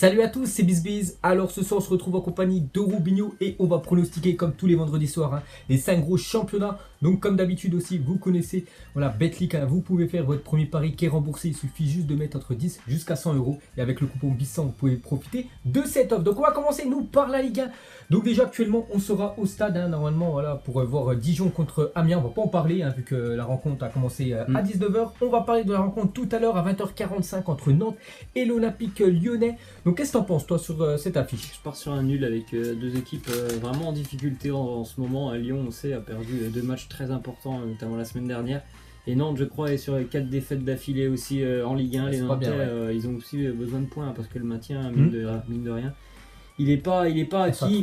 Salut à tous, c'est BizBiz. Alors ce soir on se retrouve en compagnie de Robinho et on va pronostiquer comme tous les vendredis soirs les 5 gros championnats. Donc comme d'habitude aussi, vous connaissez, voilà, Betclic, vous pouvez faire votre premier pari qui est remboursé. Il suffit juste de mettre entre 10 jusqu'à 100 euros. Et avec le coupon BIZ100, vous pouvez profiter de cette offre. Donc on va commencer nous par la Ligue 1. Donc déjà actuellement on sera au stade normalement, voilà, pour voir Dijon contre Amiens. On va pas en parler vu que la rencontre a commencé à 19h. On va parler de la rencontre tout à l'heure à 20h45 entre Nantes et l'Olympique Lyonnais. Donc qu'est-ce que t'en penses toi sur cette affiche? Je pars sur un nul avec deux équipes vraiment en difficulté en ce moment. Lyon, on sait, a perdu deux matchs très importants, notamment la semaine dernière. Et Nantes, je crois, est sur 4 défaites d'affilée aussi en Ligue 1. Les Nantais, bien, ils ont aussi besoin de points parce que le maintien, mine de rien, il n'est pas acquis,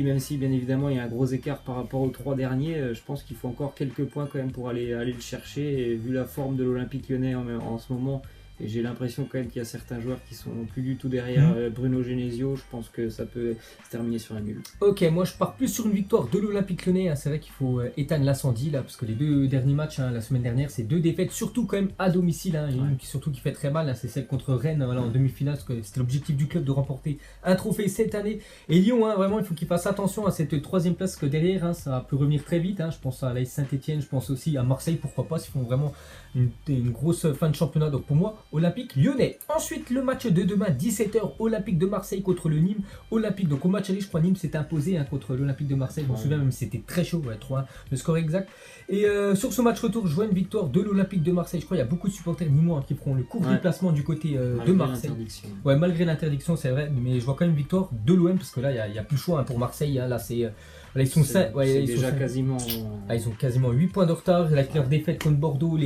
même si bien évidemment il y a un gros écart par rapport aux 3 derniers. Je pense qu'il faut encore quelques points quand même pour aller le chercher. Et vu la forme de l'Olympique Lyonnais en ce moment, et j'ai l'impression quand même qu'il y a certains joueurs qui sont plus du tout derrière Bruno Genesio. Je pense que ça peut se terminer sur un nul. Ok, moi je pars plus sur une victoire de l'Olympique Lyonnais. C'est vrai qu'il faut éteindre l'incendie là, parce que les 2 derniers matchs la semaine dernière, c'est 2 défaites, surtout quand même à domicile. Il y en a une qui fait très mal, c'est celle contre Rennes en demi-finale, parce que c'était l'objectif du club de remporter un trophée cette année. Et Lyon, vraiment, il faut qu'il fasse attention à cette 3e place, que derrière, ça peut revenir très vite. Je pense à l'AS Saint-Etienne, je pense aussi à Marseille, pourquoi pas, s'ils font vraiment une grosse fin de championnat. Donc pour moi, Olympique Lyonnais. Ensuite, le match de demain, 17h, Olympique de Marseille contre le Nîmes. Olympique, donc au match aller, je crois Nîmes s'est imposé contre l'Olympique de Marseille. Je me souviens même, c'était très chaud, 3-1, le score exact. Et sur ce match retour, je vois une victoire de l'Olympique de Marseille. Je crois qu'il y a beaucoup de supporters nîmois qui feront le court déplacement du côté de Marseille. Malgré l'interdiction, c'est vrai, mais je vois quand même une victoire de l'OM, parce que là, il n'y a plus le choix pour Marseille. Là, c'est... Là, ils sont quasiment. Ils ont quasiment 8 points de retard. Avec leur défaite contre Bordeaux,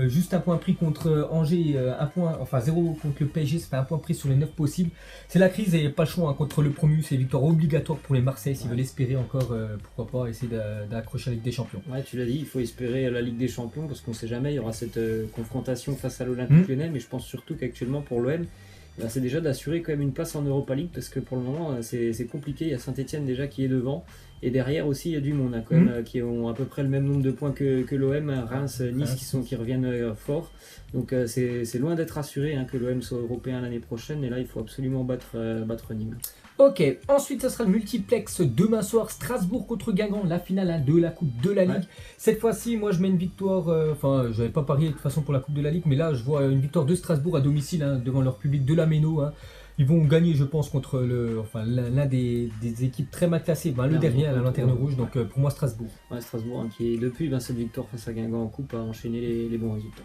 juste un point pris contre Angers, 0 contre le PSG, ça fait un point pris sur les 9 possibles. C'est la crise et pas le choix contre le promu. C'est victoire obligatoire pour les Marseillais s'ils veulent espérer encore, pourquoi pas, essayer d'accrocher la Ligue des Champions. Ouais, tu l'as dit, il faut espérer la Ligue des Champions parce qu'on ne sait jamais, il y aura cette confrontation face à l'Olympique Lyonnais, mais je pense surtout qu'actuellement pour l'OM, c'est déjà d'assurer quand même une place en Europa League parce que pour le moment c'est compliqué. Il y a Saint-Etienne déjà qui est devant et derrière aussi il y a du monde quand même, qui ont à peu près le même nombre de points que l'OM, Reims, Nice qui reviennent fort. Donc c'est loin d'être assuré que l'OM soit européen l'année prochaine, et là il faut absolument battre Nîmes. Ok, ensuite ça sera le multiplex demain soir, Strasbourg contre Guingamp, la finale de la Coupe de la Ligue. Cette fois-ci, moi je mets une victoire, je n'avais pas parié de toute façon pour la Coupe de la Ligue, mais là je vois une victoire de Strasbourg à domicile devant leur public de la Méno. Ils vont gagner, je pense, contre l'un des équipes très mal classées, le dernier à la lanterne rouge, donc pour moi Strasbourg. Ouais, Strasbourg qui est depuis cette victoire face à Guingamp en Coupe a enchaîné les bons résultats.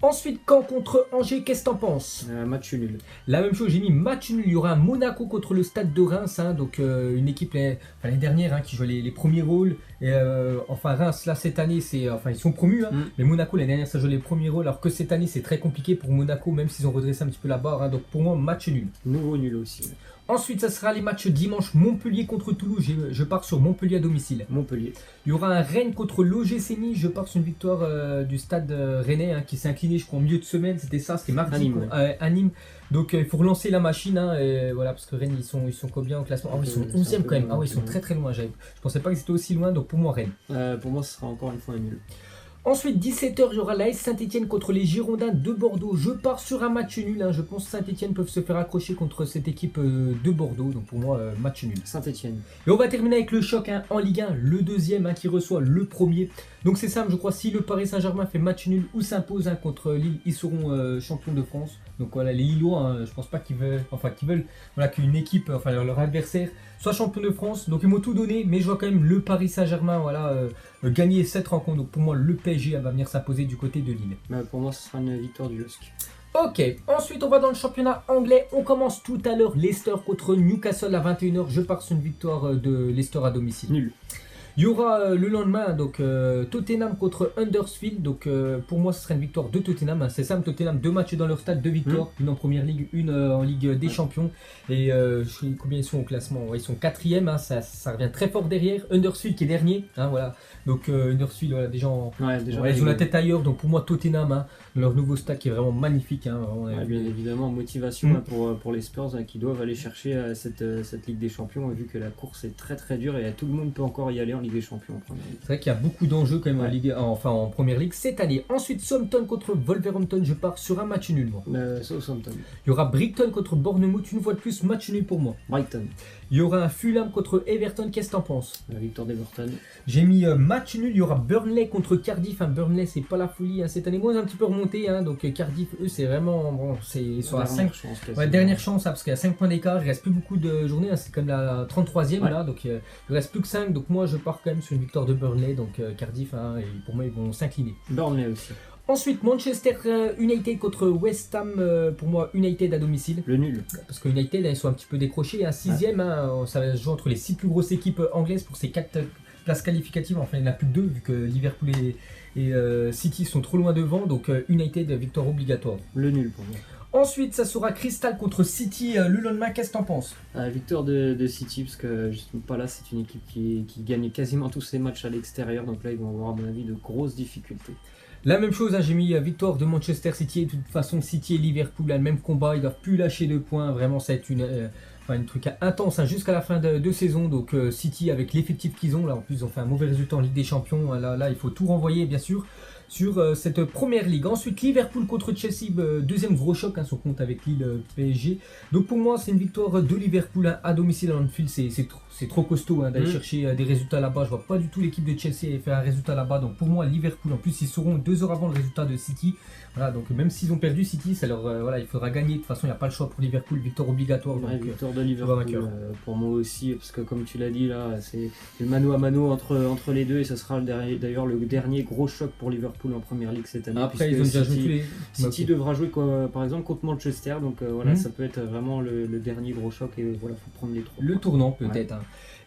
Ensuite, Caen contre Angers, qu'est-ce que t'en penses? Match nul. La même chose, j'ai mis match nul. Il y aura un Monaco contre le Stade de Reims, donc une équipe l'année dernière qui joue les premiers rôles. Et Reims, là, cette année, ils sont promus. Mais Monaco, l'année dernière, ça joue les premiers rôles. Alors que cette année, c'est très compliqué pour Monaco, même s'ils ont redressé un petit peu la barre. Donc pour moi, match nul. Nouveau nul aussi. Ensuite, ça sera les matchs dimanche, Montpellier contre Toulouse. Je pars sur Montpellier à domicile. Montpellier. Il y aura un Rennes contre l'OGC Nice. Je pars sur une victoire du stade rennais qui s'est incliné, je crois, en milieu de semaine. C'était mardi à Nîmes. Donc il faut relancer la machine. Et voilà, parce que Rennes, ils sont combien au classement? Ils sont 11e quand même. Ils sont très très loin. Je pensais pas qu'ils étaient aussi loin. Donc pour moi, Rennes. Pour moi, ce sera encore une fois un nul. Ensuite, 17h, il y aura l'AS Saint-Etienne contre les Girondins de Bordeaux. Je pars sur un match nul. Je pense que Saint-Etienne peuvent se faire accrocher contre cette équipe de Bordeaux. Donc pour moi, match nul. Saint-Etienne. Et on va terminer avec le choc en Ligue 1. Le deuxième qui reçoit le premier. Donc c'est simple, je crois, si le Paris Saint-Germain fait match nul ou s'impose contre Lille, ils seront champions de France. Donc voilà, les Lillois, je pense pas qu'ils veulent qu'une équipe, leur adversaire, soit champion de France. Donc ils m'ont tout donné, mais je vois quand même le Paris Saint-Germain gagner cette rencontre. Donc pour moi, le PSG va venir s'imposer du côté de Lille. Pour moi, ce sera une victoire du LOSC. Ok, ensuite on va dans le championnat anglais. On commence tout à l'heure, Leicester contre Newcastle à 21h. Je pars sur une victoire de Leicester à domicile. Nul. Il y aura le lendemain Tottenham contre Huddersfield. Donc pour moi ce serait une victoire de Tottenham. C'est simple, Tottenham, 2 matchs dans leur stade, 2 victoires, une en première ligue, une en Ligue des Champions. Et je sais combien ils sont au classement. Ils sont 4e, ça revient très fort derrière. Huddersfield qui est dernier, voilà. Donc Huddersfield déjà ils ont la tête ailleurs. Donc pour moi Tottenham, leur nouveau stade qui est vraiment magnifique. Bien évidemment, motivation pour les Spurs qui doivent aller chercher cette Ligue des Champions, vu que la course est très très dure et tout le monde peut encore y aller. Ligue des Champions en première ligue. C'est vrai qu'il y a beaucoup d'enjeux quand même en Première Ligue cette année. Ensuite, Southampton contre Wolverhampton, je pars sur un match nul moi. Southampton. Il y aura Brighton contre Bournemouth, une fois de plus, match nul pour moi. Brighton. Il y aura un Fulham contre Everton, qu'est-ce que t'en penses? La victoire d'Everton. J'ai mis match nul, il y aura Burnley contre Cardiff. Burnley, c'est pas la folie cette année, moi, ils ont un petit peu remonté. Donc Cardiff, eux, c'est vraiment. Bon, c'est sur la 5 chance. Dernière chance, parce qu'il y a 5 points d'écart, il reste plus beaucoup de journées, c'est comme la 33e là, donc il reste plus que 5. Donc moi, je pars quand même sur une victoire de Burnley, donc Cardiff, et pour moi, ils vont s'incliner. Burnley aussi. Ensuite, Manchester United contre West Ham, pour moi, United à domicile. Le nul. Parce que United, ils sont un petit peu décrochés. 6ème, ça va se jouer entre les 6 plus grosses équipes anglaises pour ces 4 places qualificatives. Enfin, il n'y en a plus que 2, vu que Liverpool et City sont trop loin devant. Donc United, victoire obligatoire. Le nul pour moi. Ensuite, ça sera Crystal contre City. Le lendemain, qu'est-ce que t'en penses? Victoire de City, parce que justement pas là, c'est une équipe qui gagne quasiment tous ses matchs à l'extérieur. Donc là, ils vont avoir, à mon avis, de grosses difficultés. La même chose, j'ai mis victoire de Manchester City. De toute façon, City et Liverpool, le même combat, ils ne doivent plus lâcher 2 points. Vraiment, ça va être une truc intense jusqu'à la fin de saison. Donc City, avec l'effectif qu'ils ont, là en plus, ils ont fait un mauvais résultat en Ligue des Champions. Là, il faut tout renvoyer, bien sûr, sur cette première ligue. Ensuite, Liverpool contre Chelsea, deuxième gros choc, son compte avec Lille PSG. Donc pour moi, c'est une victoire de Liverpool à domicile à Anfield. C'est trop costaud d'aller chercher des résultats là-bas. Je vois pas du tout l'équipe de Chelsea faire un résultat là-bas. Donc pour moi, Liverpool, en plus, ils seront 2 heures avant le résultat de City. Voilà, donc même s'ils ont perdu City, ça leur, il faudra gagner. De toute façon, il n'y a pas le choix pour Liverpool, victoire obligatoire. Ouais, donc, victoire de Liverpool pour moi aussi, parce que comme tu l'as dit, là, c'est le mano à mano entre les deux, et ce sera d'ailleurs le dernier gros choc pour Liverpool en première ligue cette année. Après, ils ont déjà joué City devra jouer par exemple contre Manchester, donc voilà, ça peut être vraiment le dernier gros choc, et voilà, faut prendre les 3. Le tournant peut-être.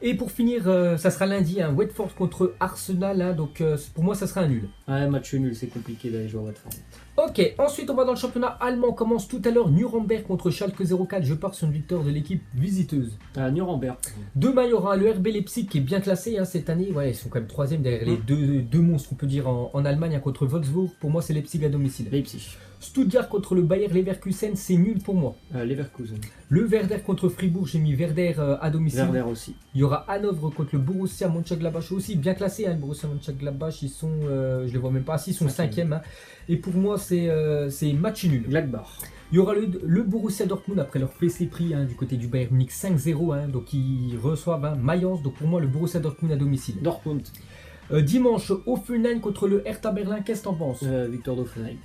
Et pour finir, ça sera lundi, Watford contre Arsenal, donc pour moi ça sera un nul. Ouais, match nul, c'est compliqué d'aller jouer à Watford. Ok, ensuite on va dans le championnat allemand, on commence tout à l'heure, Nuremberg contre Schalke 04, je pars sur une victoire de l'équipe visiteuse. Nuremberg. Demain il y aura le RB Leipzig qui est bien classé cette année, ils sont quand même 3ème derrière les deux monstres on peut dire en Allemagne, contre Wolfsburg, pour moi c'est Leipzig à domicile. Leipzig. Stuttgart contre le Bayer Leverkusen, c'est nul pour moi. Leverkusen. Le Werder contre Fribourg, j'ai mis Werder à domicile. Werder aussi. Il y aura Hanovre contre le Borussia Mönchengladbach aussi, bien classé. Le Borussia Mönchengladbach, ils sont, je les vois même pas, ils sont 5ème. Et pour moi, c'est match nul. Gladbach. Il y aura le Borussia Dortmund après leur fessé pris du côté du Bayern Munich 5-0. Donc ils reçoivent Mayence. Donc pour moi, le Borussia Dortmund à domicile. Dortmund. Dimanche, Hoffenheim contre le Hertha Berlin, qu'est-ce que t'en penses? Victoire d'Hoffenheim.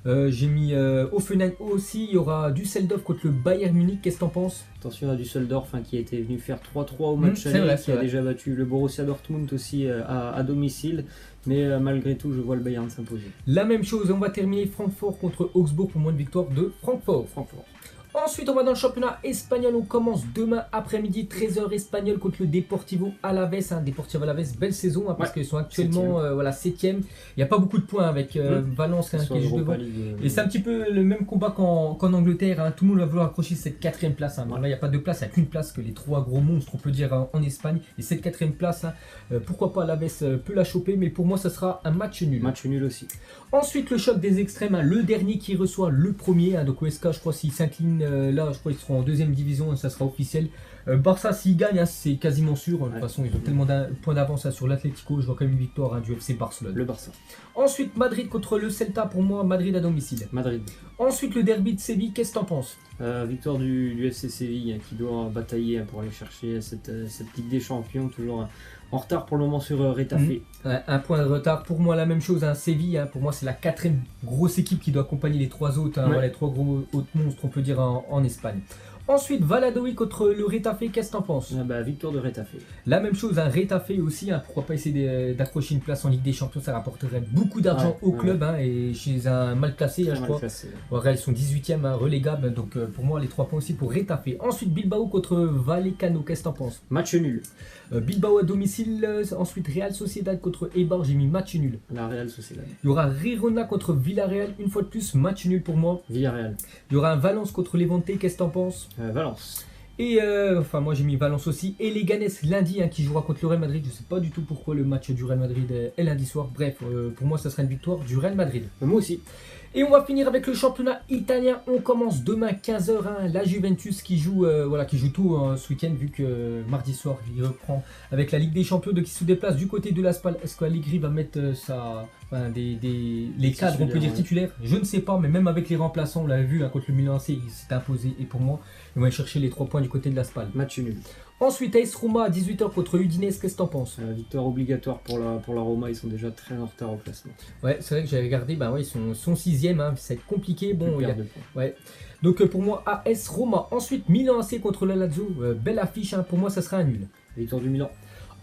J'ai mis Hoffenheim aussi. Il y aura Düsseldorf contre le Bayern Munich, qu'est-ce que t'en penses? Attention à Düsseldorf qui était venu faire 3-3 au match aller, qui a déjà battu le Borussia Dortmund aussi à domicile. Mais malgré tout, je vois le Bayern s'imposer. La même chose, on va terminer Francfort contre Augsbourg pour moi une victoire de Francfort. Ensuite, on va dans le championnat espagnol. On commence demain après-midi, 13h espagnol contre le Deportivo Alaves. Deportivo Alaves, belle saison parce qu'ils sont actuellement 7ème. Il n'y a pas beaucoup de points avec Valence qui est juste devant. Et c'est un petit peu le même combat qu'en Angleterre. Tout le monde va vouloir accrocher cette 4ème place. Là, il n'y a pas de place, il n'y a qu'une place que les 3 gros monstres, on peut dire, en Espagne. Et cette 4ème place, pourquoi pas Alaves peut la choper. Mais pour moi, ça sera un match nul. Match nul aussi. Ensuite, le choc des extrêmes. Le dernier qui reçoit le premier. Donc OSK, je crois, s'il s'incline. Là, je crois qu'ils seront en 2ème division, ça sera officiel. Barça, s'ils gagnent, c'est quasiment sûr. De toute façon, ils ont tellement de points d'avance sur l'Atlético. Je vois quand même une victoire du FC Barcelone. Le Barça. Ensuite, Madrid contre le Celta. Pour moi, Madrid à domicile. Madrid. Ensuite, le derby de Séville. Qu'est-ce que t'en penses? Victoire du FC Séville qui doit batailler pour aller chercher cette Ligue des Champions. Toujours en retard pour le moment sur Retafe. Un point de retard. Pour moi, la même chose. Séville, pour moi, c'est la 4ème grosse équipe qui doit accompagner les 3 autres. Les 3 gros autres monstres, on peut dire, en Espagne. Ensuite, Valladolid contre le Retafe, qu'est-ce que t'en penses? Victoire de Retafe. La même chose, Retafe aussi, pourquoi pas essayer d'accrocher une place en Ligue des Champions, ça rapporterait beaucoup d'argent au club, et chez un mal classé, je crois. Ils sont 18ème, relégables, donc pour moi les 3 points aussi pour Retafe. Ensuite, Bilbao contre Vallecano, qu'est-ce que t'en penses? Match nul. Bilbao à domicile, ensuite Real Sociedad contre Eibar, j'ai mis match nul. La Real Sociedad. Il y aura Girona contre Villarreal, une fois de plus, match nul pour moi. Villarreal. Il y aura un Valence contre Levante, qu'est-ce que t'en penses? Valence. Et moi j'ai mis Valence aussi. Et les Leganés lundi qui jouera contre le Real Madrid. Je sais pas du tout pourquoi le match du Real Madrid est lundi soir. Bref, pour moi ça sera une victoire du Real Madrid. Moi aussi. Et on va finir avec le championnat italien. On commence demain 15h. La Juventus qui joue tout ce week-end, vu que mardi soir il reprend avec la Ligue des Champions, qui se déplace du côté de la Spal. Est-ce qu'Allegri va mettre les cadres, on peut dire titulaires? Je ne sais pas, mais même avec les remplaçants, on l'avait vu contre le Milan AC, il s'est imposé. Et pour moi, ils vont aller chercher les 3 points du côté de la Spal. Match nul. Ensuite, AS Roma à 18h contre Udinese, qu'est-ce que t'en penses? Victoire obligatoire pour la Roma, ils sont déjà très en retard au classement. Ouais, c'est vrai que j'avais regardé, ils sont 6e, ça va être compliqué. Bon, ouais. Donc pour moi, AS Roma. Ensuite, Milan AC contre la Lazio, belle affiche, pour moi ça sera un nul. Victoire du Milan.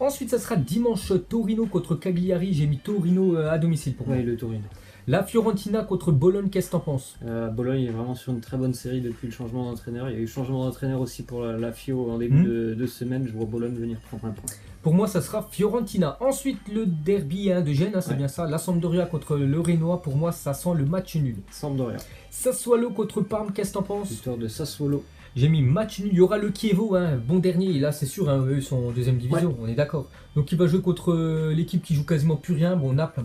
Ensuite, ça sera dimanche, Torino contre Cagliari, j'ai mis Torino à domicile pour moi. Oui, le Torino. La Fiorentina contre Bologne, qu'est-ce que t'en penses? Bologne est vraiment sur une très bonne série depuis le changement d'entraîneur. Il y a eu changement d'entraîneur aussi pour la Fio en début de semaine. Je vois Bologne venir prendre un point. Pour moi, ça sera Fiorentina. Ensuite, le derby de Gênes, c'est bien ça. La Sampdoria contre le Renoir, pour moi, ça sent le match nul. Sampdoria. Sassuolo contre Parme, qu'est-ce que t'en penses? Victoire de Sassuolo. J'ai mis match nul. Il y aura le Chievo, bon dernier. Et là, c'est sûr, eux sont en deuxième division, on est d'accord. Donc, il va jouer contre l'équipe qui joue quasiment plus rien. Bon, Naples,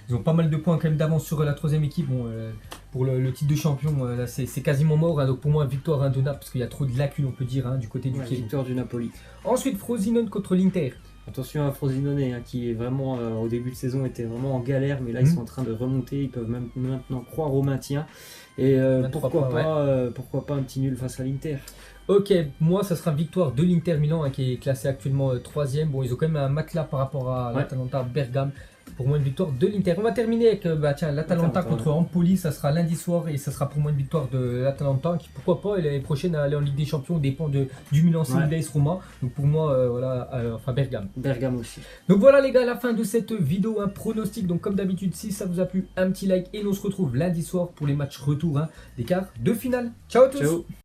ils ont pas mal de points quand même d'avance sur la troisième équipe. Bon, pour le titre de champion, c'est quasiment mort. Donc, pour moi, victoire de Naples, parce qu'il y a trop de lacunes, on peut dire, du côté du Chievo. Victoire du Napoli. Ensuite, Frosinone contre l'Inter. Attention à Frosinone, qui est vraiment, au début de saison, était vraiment en galère, mais là, ils sont en train de remonter. Ils peuvent même maintenant croire au maintien. Et pourquoi pas un petit nul face à l'Inter. Ok, moi ça sera victoire de l'Inter Milan qui est classé actuellement 3e. Bon, ils ont quand même un matelas par rapport à l'Atalanta Bergame. Pour moi, une victoire de l'Inter. On va terminer avec l'Atalanta contre Empoli. Ça sera lundi soir et ça sera pour moi une victoire de l'Atalanta qui, pourquoi pas, l'année prochaine aller en Ligue des Champions dépend du Milan AC et de Roma. Donc pour moi, Bergame. Bergame aussi. Donc voilà les gars, à la fin de cette vidéo, un pronostic. Donc comme d'habitude, si ça vous a plu, un petit like et on se retrouve lundi soir pour les matchs retour des quarts de finale. Ciao à tous. Ciao.